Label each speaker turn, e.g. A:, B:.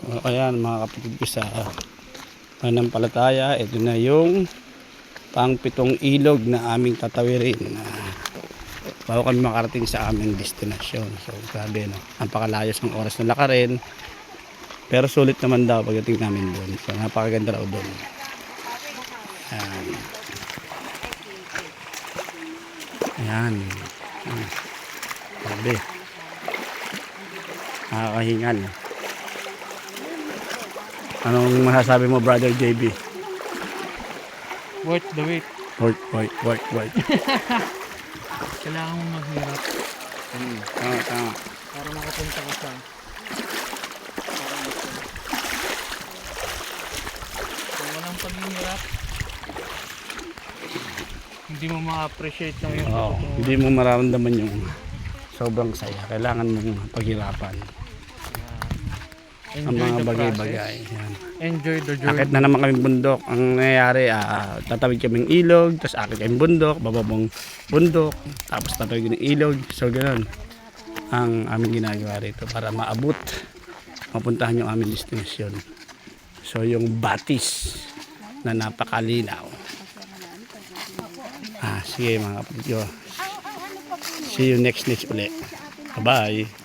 A: O, ayan mga kapatid ko sa Manampalataya, ito na yung pang-pitong ilog na aming tatawirin bago kami makarating sa aming destinasyon. So grabe, no? Napakalayos ng oras na lakarin, pero sulit naman daw pagdating namin doon. So napakaganda raw doon. Ayan. Ayan. Grabe. Nakakahingal. Anong masasabi mo, Brother JB?
B: Worth the wait.
A: Work.
B: Kailangan mo maghirap
A: Tama.
B: para makapunta ka sa kung walang paghihirap, hindi mo ma-appreciate ng iyong pagkatungan.
A: Hindi mo mararamdaman yung sobrang saya. Kailangan mong paghirapan ang
B: Enjoy
A: mga
B: the
A: bagay-bagay.
B: process.
A: Yan.
B: Enjoy the journey.
A: Akit na naman kaming bundok. Ang nangyayari, tatawid kaming ilog, tapos akit kaming bundok, bababong bundok, tapos tatawid kaming ilog. So ganoon ang aming ginagawa rito para maabot, mapuntahan yung aming destinasyon. So yung Batis na napakalinaw. Sige mga kapatid ko. See you next ulit. Bye-bye.